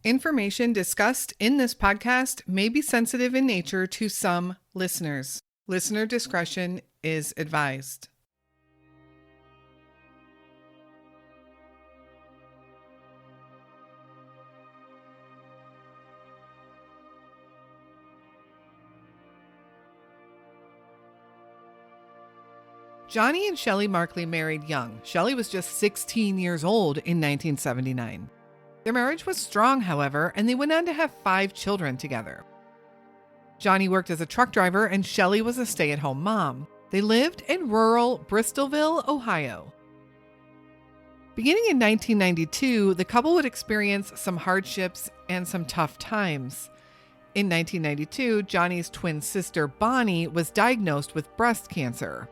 Information discussed in this podcast may be sensitive in nature to some listeners. Listener discretion is advised. Johnny and Shelly Markley married young. Shelly was just 16 years old in 1979. Their marriage was strong, however, and they went on to have 5 children together. Johnny worked as a truck driver and Shelly was a stay-at-home mom. They lived in rural Bristolville, Ohio. Beginning in 1992, the couple would experience some hardships and some tough times. In 1992, Johnny's twin sister, Bonnie, was diagnosed with breast cancer.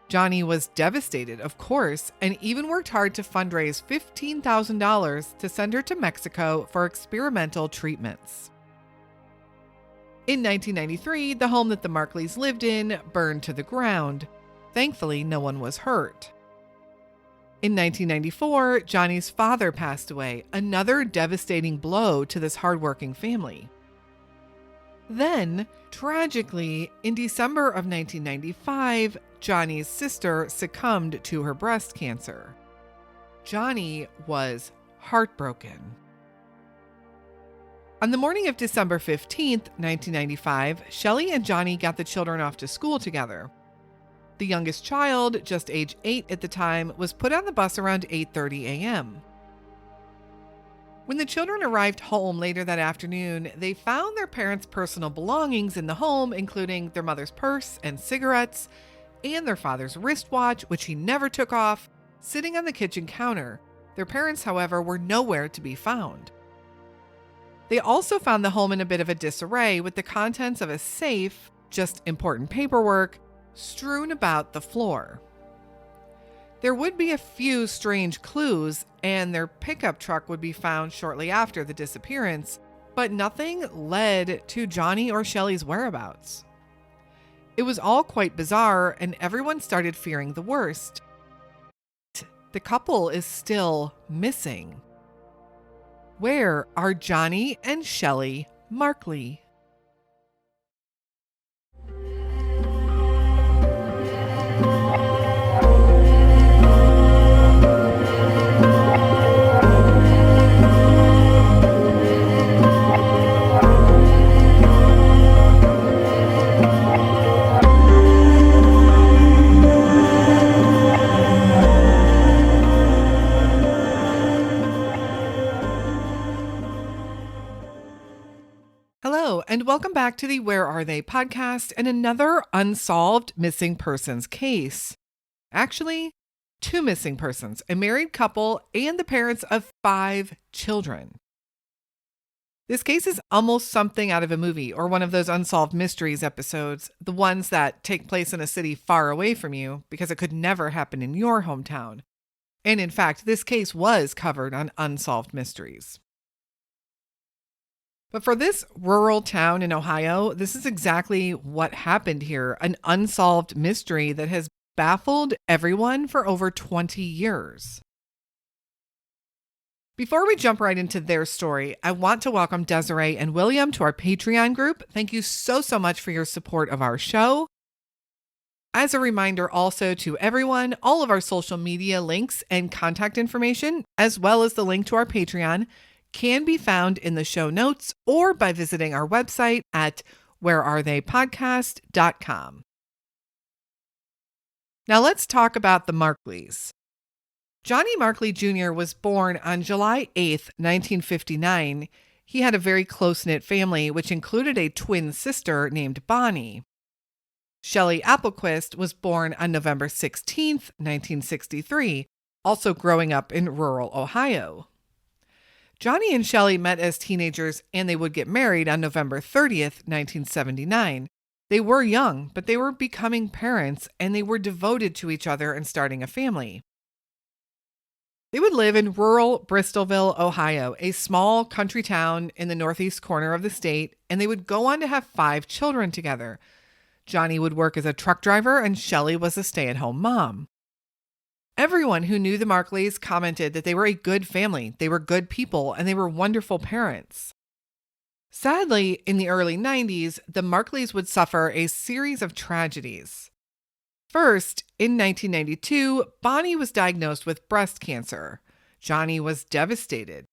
Johnny was devastated, of course, and even worked hard to fundraise $15,000 to send her to Mexico for experimental treatments. In 1993, the home that the Markleys lived in burned to the ground. Thankfully, no one was hurt. In 1994, Johnny's father passed away, another devastating blow to this hardworking family. Then, tragically, in December of 1995, Johnny's sister succumbed to her breast cancer. Johnny was heartbroken. On the morning of December 15th, 1995, Shelly and Johnny got the children off to school together. The youngest child, just age 8 at the time, was put on the bus around 8:30 a.m. When the children arrived home later that afternoon, they found their parents' personal belongings in the home, including their mother's purse and cigarettes, and their father's wristwatch, which he never took off, sitting on the kitchen counter. Their parents, however, were nowhere to be found. They also found the home in a bit of a disarray, with the contents of a safe, just important paperwork, strewn about the floor. There would be a few strange clues, and their pickup truck would be found shortly after the disappearance, but nothing led to Johnny or Shelly's whereabouts. It was all quite bizarre, and everyone started fearing the worst. The couple is still missing. Where are Johnny and Shelly Markley? Hello, and welcome back to the Where Are They podcast and another unsolved missing persons case. Actually, 2 missing persons, a married couple, and the parents of 5 children. This case is almost something out of a movie or one of those unsolved mysteries episodes, the ones that take place in a city far away from you because it could never happen in your hometown. And in fact, this case was covered on Unsolved Mysteries. But for this rural town in Ohio, this is exactly what happened here, an unsolved mystery that has baffled everyone for over 20 years. Before we jump right into their story, I want to welcome Desiree and William to our Patreon group. Thank you so much for your support of our show. As a reminder also to everyone, all of our social media links and contact information, as well as the link to our Patreon, can be found in the show notes or by visiting our website at wherearetheypodcast.com. Now let's talk about the Markleys. Johnny Markely Jr. was born on July 8th, 1959. He had a very close-knit family, which included a twin sister named Bonnie. Shelly Applequist was born on November 16th, 1963, also growing up in rural Ohio. Johnny and Shelly met as teenagers and they would get married on November 30th, 1979. They were young, but they were becoming parents and they were devoted to each other and starting a family. They would live in rural Bristolville, Ohio, a small country town in the northeast corner of the state, and they would go on to have 5 children together. Johnny would work as a truck driver and Shelly was a stay-at-home mom. Everyone who knew the Markleys commented that they were a good family, they were good people, and they were wonderful parents. Sadly, in the early 90s, the Markleys would suffer a series of tragedies. First, in 1992, Bonnie was diagnosed with breast cancer. Johnny was devastated.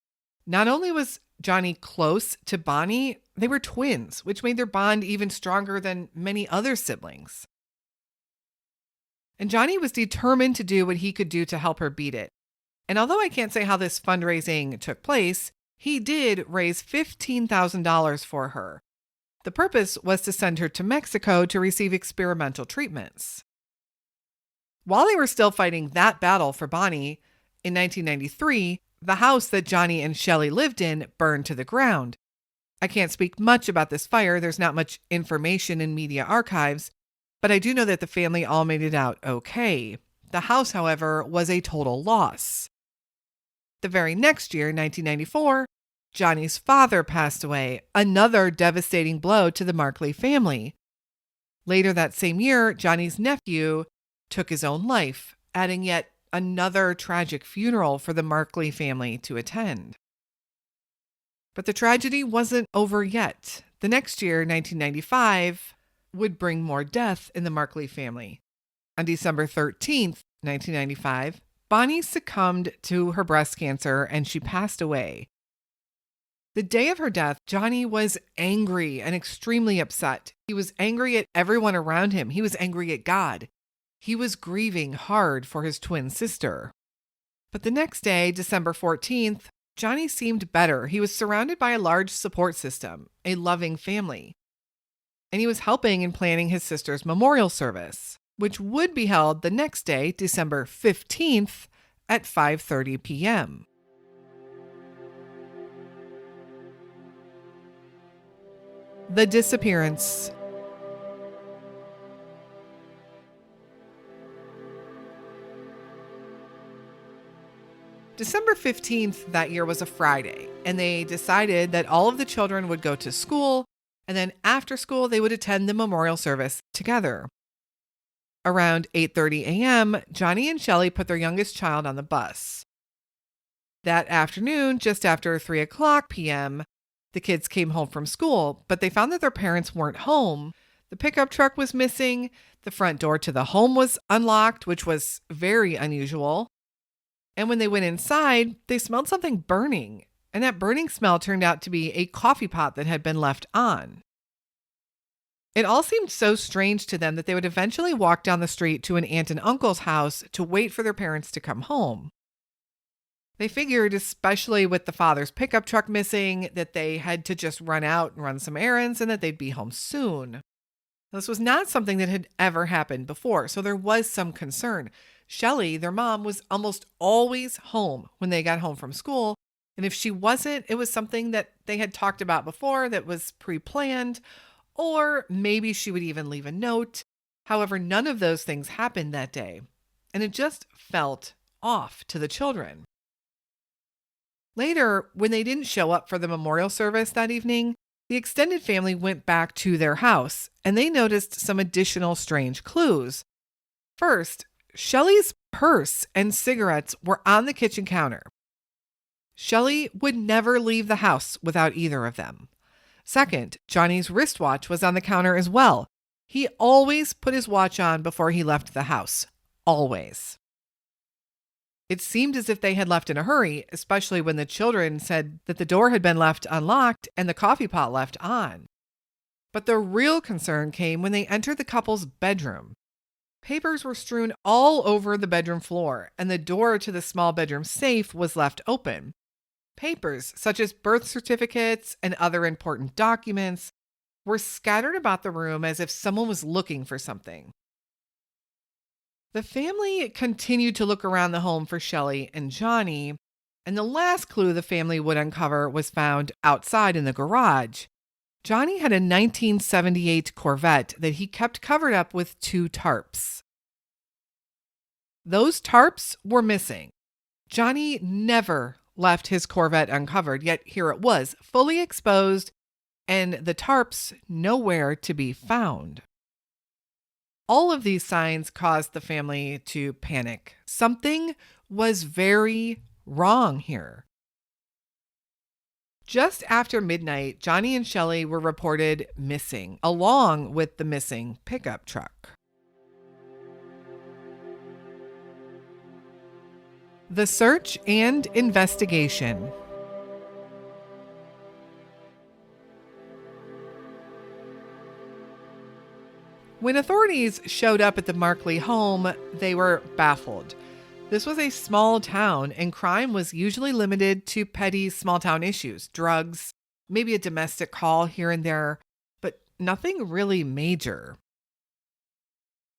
Not only was Johnny close to Bonnie, they were twins, which made their bond even stronger than many other siblings. And Johnny was determined to do what he could do to help her beat it. And although I can't say how this fundraising took place, he did raise $15,000 for her. The purpose was to send her to Mexico to receive experimental treatments. While they were still fighting that battle for Bonnie, in 1993, the house that Johnny and Shelly lived in burned to the ground. I can't speak much about this fire. There's not much information in media archives, but I do know that the family all made it out okay. The house, however, was a total loss. The very next year, 1994, Johnny's father passed away, another devastating blow to the Markely family. Later that same year, Johnny's nephew took his own life, adding yet another tragic funeral for the Markely family to attend. But the tragedy wasn't over yet. The next year, 1995, would bring more death in the Markely family. On December 13th, 1995, Bonnie succumbed to her breast cancer and she passed away. The day of her death, Johnny was angry and extremely upset. He was angry at everyone around him. He was angry at God. He was grieving hard for his twin sister. But the next day, December 14th, Johnny seemed better. He was surrounded by a large support system, a loving family. And he was helping in planning his sister's memorial service, which would be held the next day, December 15th, at 5:30 p.m. The disappearance. December 15th that year was a Friday, and they decided that all of the children would go to school, and then after school they would attend the memorial service together. Around 8:30 a.m., Johnny and Shelly put their youngest child on the bus. That afternoon, just after 3 o'clock p.m., the kids came home from school, but they found that their parents weren't home. The pickup truck was missing, the front door to the home was unlocked, which was very unusual. And when they went inside, they smelled something burning, and that burning smell turned out to be a coffee pot that had been left on. It all seemed so strange to them that they would eventually walk down the street to an aunt and uncle's house to wait for their parents to come home. They figured, especially with the father's pickup truck missing, that they had to just run out and run some errands and that they'd be home soon. This was not something that had ever happened before, so there was some concern. Shelly, their mom, was almost always home when they got home from school. And if she wasn't, it was something that they had talked about before that was pre-planned, or maybe she would even leave a note. However, none of those things happened that day, and it just felt off to the children. Later, when they didn't show up for the memorial service that evening, the extended family went back to their house, and they noticed some additional strange clues. First, Shelly's purse and cigarettes were on the kitchen counter. Shelly would never leave the house without either of them. Second, Johnny's wristwatch was on the counter as well. He always put his watch on before he left the house. Always. It seemed as if they had left in a hurry, especially when the children said that the door had been left unlocked and the coffee pot left on. But the real concern came when they entered the couple's bedroom. Papers were strewn all over the bedroom floor, and the door to the small bedroom safe was left open. Papers, such as birth certificates and other important documents, were scattered about the room as if someone was looking for something. The family continued to look around the home for Shelly and Johnny, and the last clue the family would uncover was found outside in the garage. Johnny had a 1978 Corvette that he kept covered up with 2 tarps. Those tarps were missing. Johnny never left his Corvette uncovered, yet here it was, fully exposed, and the tarps nowhere to be found. All of these signs caused the family to panic. Something was very wrong here. Just after midnight, Johnny and Shelly were reported missing, along with the missing pickup truck. The search and investigation. When authorities showed up at the Markely home, they were baffled. This was a small town, and crime was usually limited to petty small town issues, drugs, maybe a domestic call here and there, but nothing really major.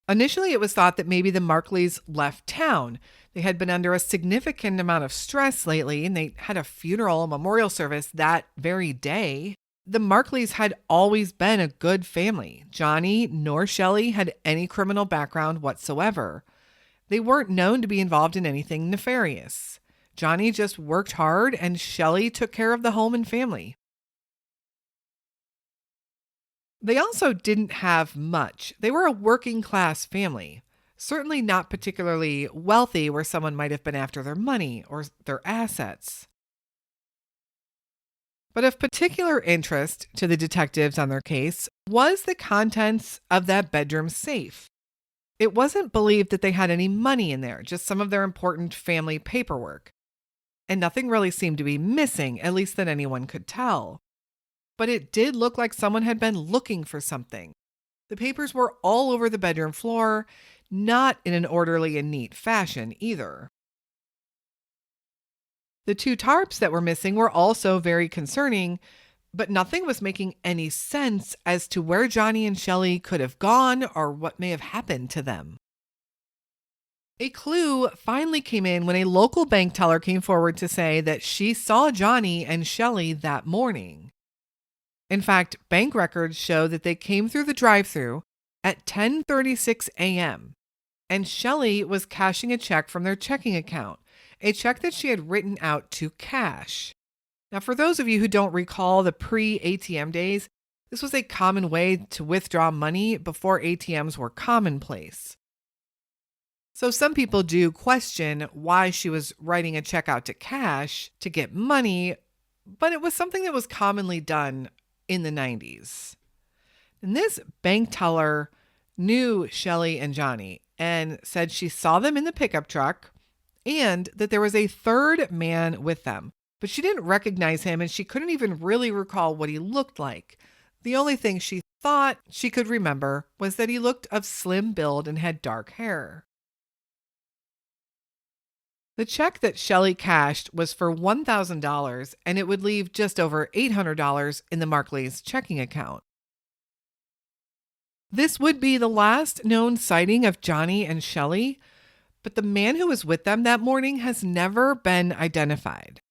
Initially, it was thought that maybe the Markleys left town. They had been under a significant amount of stress lately, and they had a funeral, a memorial service that very day. The Markleys had always been a good family. Johnny nor Shelly had any criminal background whatsoever. They weren't known to be involved in anything nefarious. Johnny just worked hard, and Shelly took care of the home and family. They also didn't have much. They were a working class family, certainly not particularly wealthy where someone might have been after their money or their assets. But of particular interest to the detectives on their case was the contents of that bedroom safe. It wasn't believed that they had any money in there, just some of their important family paperwork. And nothing really seemed to be missing, at least that anyone could tell. But it did look like someone had been looking for something. The papers were all over the bedroom floor, not in an orderly and neat fashion either. The 2 tarps that were missing were also very concerning, but nothing was making any sense as to where Johnny and Shelly could have gone or what may have happened to them. A clue finally came in when a local bank teller came forward to say that she saw Johnny and Shelly that morning. In fact, bank records show that they came through the drive-thru at 10:36 a.m. and Shelly was cashing a check from their checking account, a check that she had written out to cash. Now, for those of you who don't recall the pre-ATM days, this was a common way to withdraw money before ATMs were commonplace. So some people do question why she was writing a check out to cash to get money, but it was something that was commonly done in the 90s. And this bank teller knew Shelly and Johnny and said she saw them in the pickup truck and that there was a third man with them. But she didn't recognize him and she couldn't even really recall what he looked like. The only thing she thought she could remember was that he looked of slim build and had dark hair. The check that Shelly cashed was for $1,000 and it would leave just over $800 in the Markleys' checking account. This would be the last known sighting of Johnny and Shelly, but the man who was with them that morning has never been identified.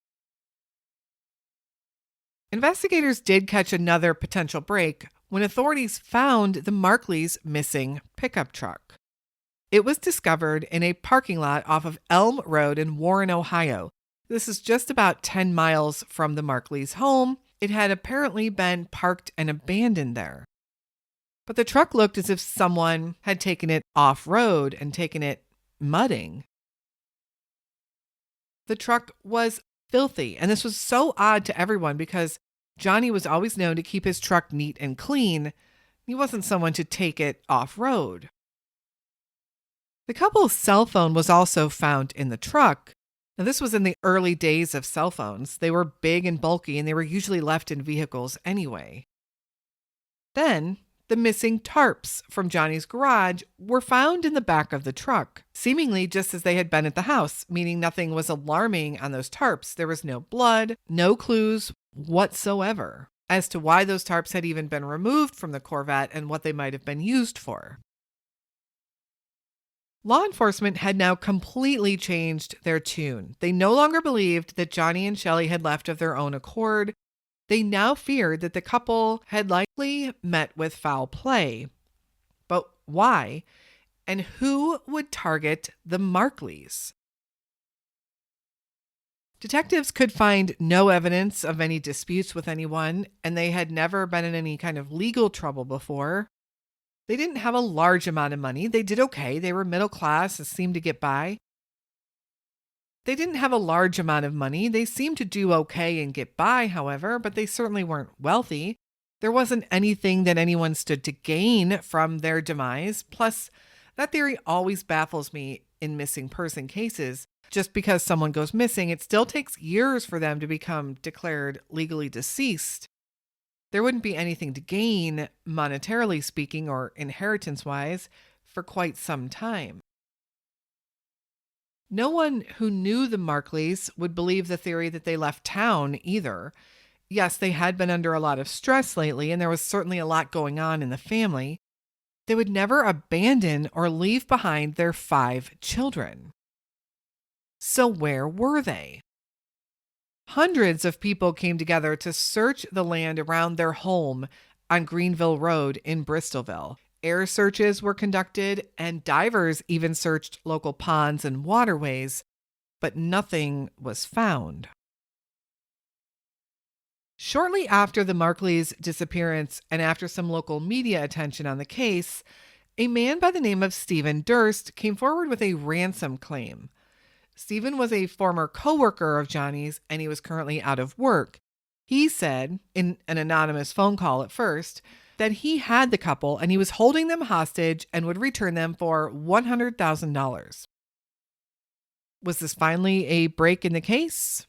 Investigators did catch another potential break when authorities found the Markleys' missing pickup truck. It was discovered in a parking lot off of Elm Road in Warren, Ohio. This is just about 10 miles from the Markleys' home. It had apparently been parked and abandoned there. But the truck looked as if someone had taken it off-road and taken it mudding. The truck was filthy, and this was so odd to everyone because Johnny was always known to keep his truck neat and clean. He wasn't someone to take it off-road. The couple's cell phone was also found in the truck. Now, this was in the early days of cell phones. They were big and bulky, and they were usually left in vehicles anyway. Then, the missing tarps from Johnny's garage were found in the back of the truck, seemingly just as they had been at the house, meaning nothing was alarming on those tarps. There was no blood, no clues whatsoever as to why those tarps had even been removed from the Corvette and what they might have been used for. Law enforcement had now completely changed their tune. They no longer believed that Johnny and Shelly had left of their own accord. They now feared that the couple had likely met with foul play. But why? And who would target the Markleys? Detectives could find no evidence of any disputes with anyone, and they had never been in any kind of legal trouble before. They didn't have a large amount of money. They did okay. They were middle class and seemed to get by. They didn't have a large amount of money. They seemed to do okay and get by, however, but they certainly weren't wealthy. There wasn't anything that anyone stood to gain from their demise. Plus, that theory always baffles me in missing person cases. Just because someone goes missing, it still takes years for them to become declared legally deceased. There wouldn't be anything to gain, monetarily speaking or inheritance-wise, for quite some time. No one who knew the Markleys would believe the theory that they left town either. Yes, they had been under a lot of stress lately, and there was certainly a lot going on in the family. They would never abandon or leave behind their 5 children. So where were they? Hundreds of people came together to search the land around their home on Greenville Road in Bristolville. Air searches were conducted, and divers even searched local ponds and waterways, but nothing was found. Shortly after the Markleys' disappearance and after some local media attention on the case, a man by the name of Stephen Durst came forward with a ransom claim. Stephen was a former coworker of Johnny's, and he was currently out of work. He said, in an anonymous phone call at first, that he had the couple and he was holding them hostage and would return them for $100,000. Was this finally a break in the case?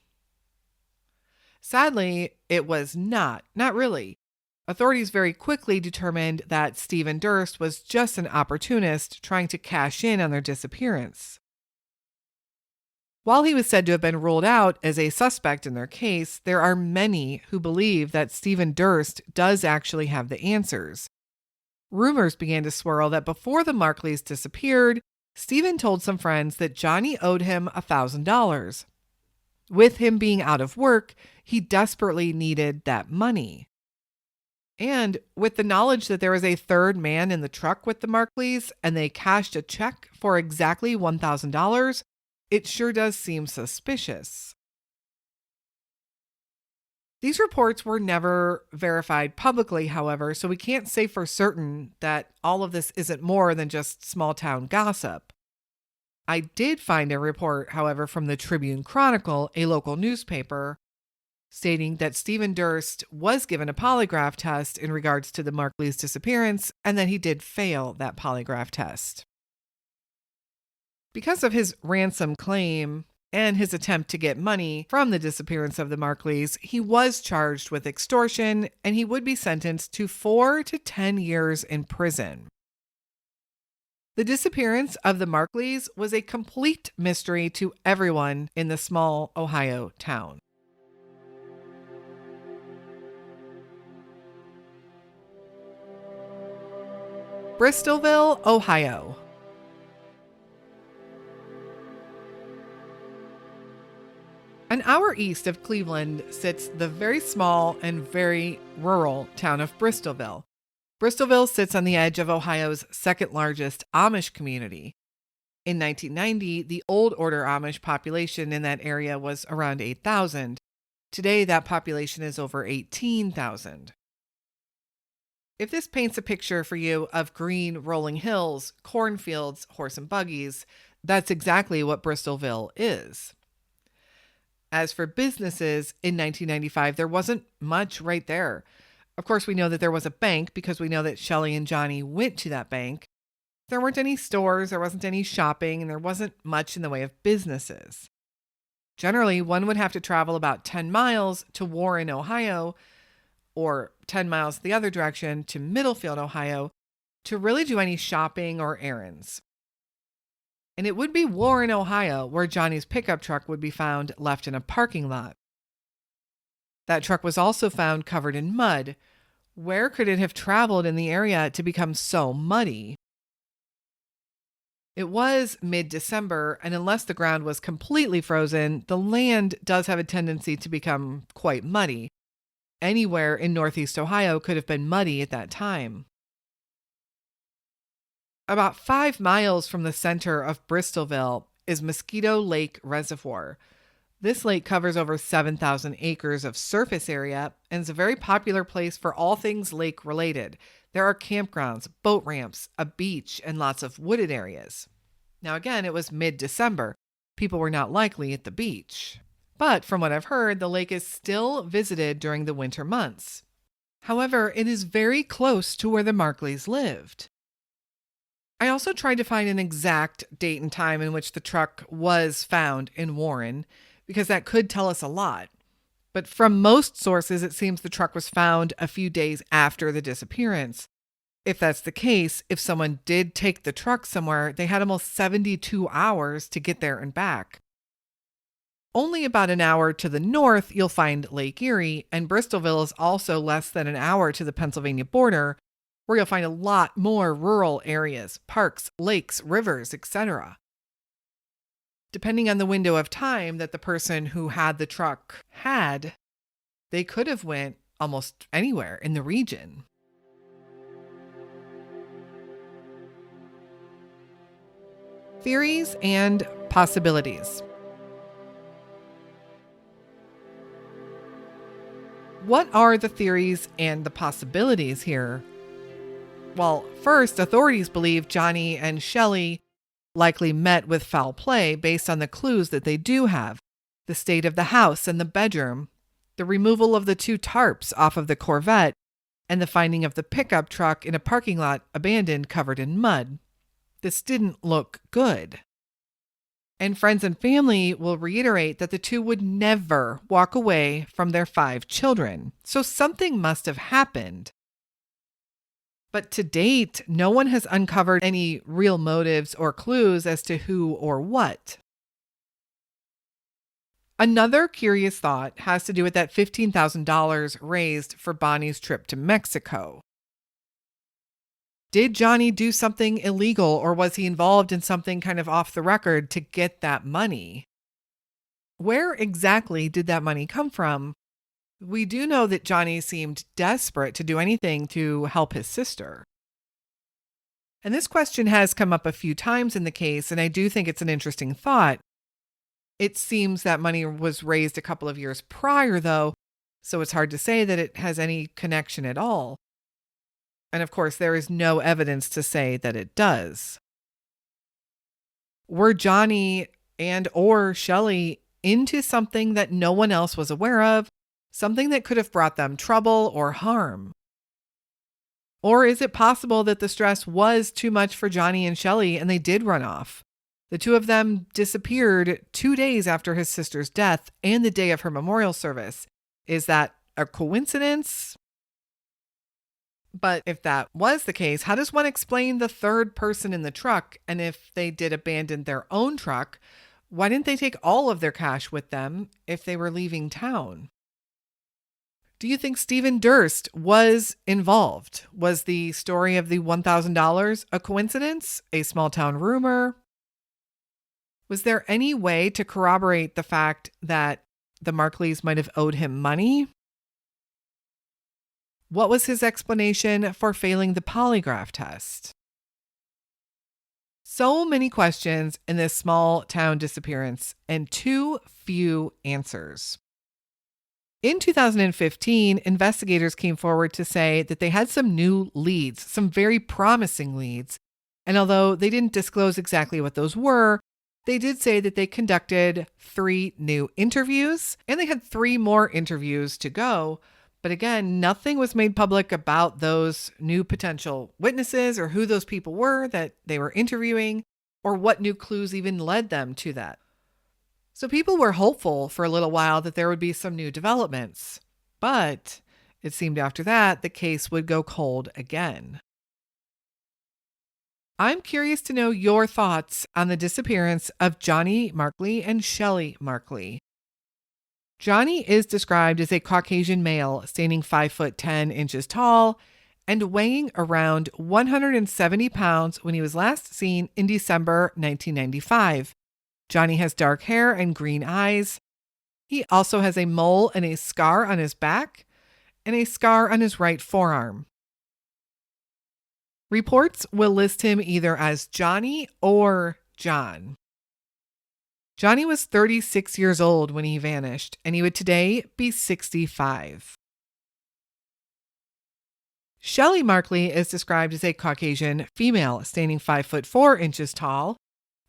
Sadly, it was not really. Authorities very quickly determined that Stephen Durst was just an opportunist trying to cash in on their disappearance. While he was said to have been ruled out as a suspect in their case, there are many who believe that Stephen Durst does actually have the answers. Rumors began to swirl that before the Markleys disappeared, Stephen told some friends that Johnny owed him $1,000. With him being out of work, he desperately needed that money. And with the knowledge that there was a third man in the truck with the Markleys and they cashed a check for exactly $1,000, it sure does seem suspicious. These reports were never verified publicly, however, so we can't say for certain that all of this isn't more than just small town gossip. I did find a report, however, from the Tribune Chronicle, a local newspaper, stating that Stephen Durst was given a polygraph test in regards to the Markleys' disappearance and that he did fail that polygraph test. Because of his ransom claim and his attempt to get money from the disappearance of the Markleys, he was charged with extortion and he would be sentenced to 4 to 10 years in prison. The disappearance of the Markleys was a complete mystery to everyone in the small Ohio town. Bristolville, Ohio. An hour east of Cleveland sits the very small and very rural town of Bristolville. Bristolville sits on the edge of Ohio's second largest Amish community. In 1990, the old order Amish population in that area was around 8,000. Today, that population is over 18,000. If this paints a picture for you of green rolling hills, cornfields, horse and buggies, that's exactly what Bristolville is. As for businesses, in 1995, there wasn't much right there. Of course, we know that there was a bank because we know that Shelly and Johnny went to that bank. There weren't any stores, there wasn't any shopping, and there wasn't much in the way of businesses. Generally, one would have to travel about 10 miles to Warren, Ohio, or 10 miles the other direction to Middlefield, Ohio, to really do any shopping or errands. And it would be Warren, Ohio, where Johnny's pickup truck would be found left in a parking lot. That truck was also found covered in mud. Where could it have traveled in the area to become so muddy? It was mid-December, and unless the ground was completely frozen, the land does have a tendency to become quite muddy. Anywhere in northeast Ohio could have been muddy at that time. About 5 miles from the center of Bristolville is Mosquito Lake Reservoir. This lake covers over 7,000 acres of surface area and is a very popular place for all things lake related. There are campgrounds, boat ramps, a beach, and lots of wooded areas. Now, again, it was mid-December. People were not likely at the beach. But from what I've heard, the lake is still visited during the winter months. However, it is very close to where the Markleys lived. I also tried to find an exact date and time in which the truck was found in Warren, because that could tell us a lot. But from most sources, it seems the truck was found a few days after the disappearance. If that's the case, if someone did take the truck somewhere, they had almost 72 hours to get there and back. Only about an hour to the north, you'll find Lake Erie, and Bristolville is also less than an hour to the Pennsylvania border, where you'll find a lot more rural areas, parks, lakes, rivers, etc. Depending on the window of time that the person who had the truck had, they could have went almost anywhere in the region. Theories and possibilities. What are the theories and the possibilities here? Well, first, authorities believe Johnny and Shelly likely met with foul play based on the clues that they do have: the state of the house and the bedroom, the removal of the 2 tarps off of the Corvette, and the finding of the pickup truck in a parking lot abandoned, covered in mud. This didn't look good. And friends and family will reiterate that the 2 would never walk away from their 5 children. So something must have happened. But to date, no one has uncovered any real motives or clues as to who or what. Another curious thought has to do with that $15,000 raised for Bonnie's trip to Mexico. Did Johnny do something illegal, or was he involved in something kind of off the record to get that money? Where exactly did that money come from? We do know that Johnny seemed desperate to do anything to help his sister. And this question has come up a few times in the case, and I do think it's an interesting thought. It seems that money was raised a couple of years prior, though, so it's hard to say that it has any connection at all. And of course, there is no evidence to say that it does. Were Johnny and or Shelly into something that no one else was aware of? Something that could have brought them trouble or harm? Or is it possible that the stress was too much for Johnny and Shelly and they did run off? The 2 of them disappeared 2 days after his sister's death and the day of her memorial service. Is that a coincidence? But if that was the case, how does one explain the 3rd person in the truck? And if they did abandon their own truck, why didn't they take all of their cash with them if they were leaving town? Do you think Stephen Durst was involved? Was the story of the $1,000 a coincidence? A small town rumor? Was there any way to corroborate the fact that the Markleys might have owed him money? What was his explanation for failing the polygraph test? So many questions in this small town disappearance and too few answers. In 2015, investigators came forward to say that they had some new leads, some very promising leads. And although they didn't disclose exactly what those were, they did say that they conducted 3 new interviews and they had 3 more interviews to go. But again, nothing was made public about those new potential witnesses or who those people were that they were interviewing or what new clues even led them to that. So people were hopeful for a little while that there would be some new developments, but it seemed after that the case would go cold again. I'm curious to know your thoughts on the disappearance of Johnny Markley and Shelly Markley. Johnny is described as a Caucasian male standing 5'10" tall and weighing around 170 pounds when he was last seen in December 1995. Johnny has dark hair and green eyes. He also has a mole and a scar on his back and a scar on his right forearm. Reports will list him either as Johnny or John. Johnny was 36 years old when he vanished, and he would today be 65. Shelly Markley is described as a Caucasian female, standing 5'4" tall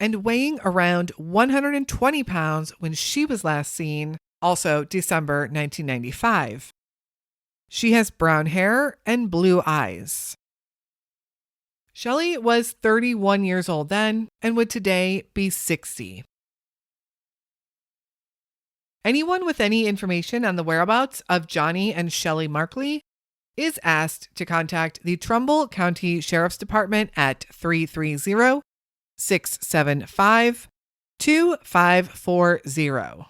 and weighing around 120 pounds when she was last seen, also December 1995. She has brown hair and blue eyes. Shelly was 31 years old then and would today be 60. Anyone with any information on the whereabouts of Johnny and Shelly Markley is asked to contact the Trumbull County Sheriff's Department at 330-675-2540.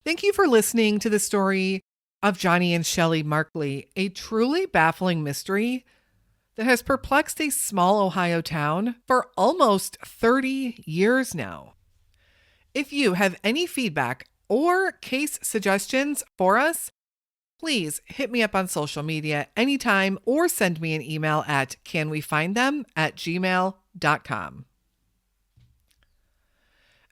Thank you for listening to the story of Johnny and Shelly Markley, a truly baffling mystery that has perplexed a small Ohio town for almost 30 years now. If you have any feedback or case suggestions for us, please hit me up on social media anytime or send me an email at canwefindthem@gmail.com.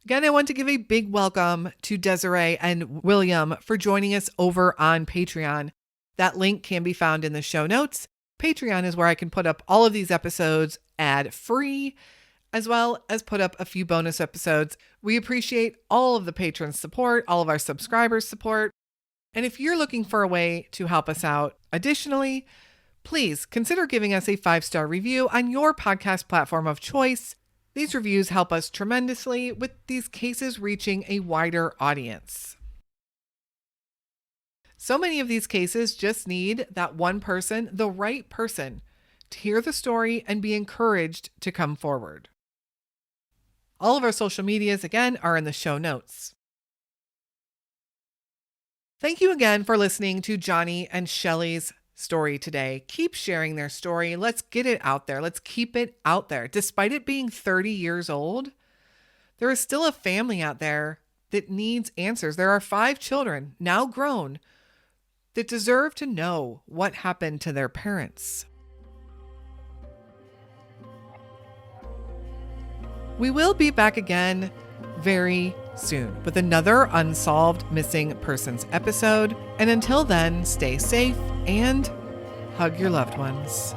Again, I want to give a big welcome to Desiree and William for joining us over on Patreon. That link can be found in the show notes. Patreon is where I can put up all of these episodes ad-free, as well as put up a few bonus episodes. We appreciate all of the patrons' support, all of our subscribers' support. And if you're looking for a way to help us out additionally, please consider giving us a 5-star review on your podcast platform of choice. These reviews help us tremendously with these cases reaching a wider audience. So many of these cases just need that one person, the right person, to hear the story and be encouraged to come forward. All of our social medias, again, are in the show notes. Thank you again for listening to Johnny and Shelly's story today. Keep sharing their story. Let's get it out there. Let's keep it out there. Despite it being 30 years old, there is still a family out there that needs answers. There are 5 children, now grown, that deserve to know what happened to their parents. We will be back again very soon with another Unsolved Missing Persons episode. And until then, stay safe and hug your loved ones.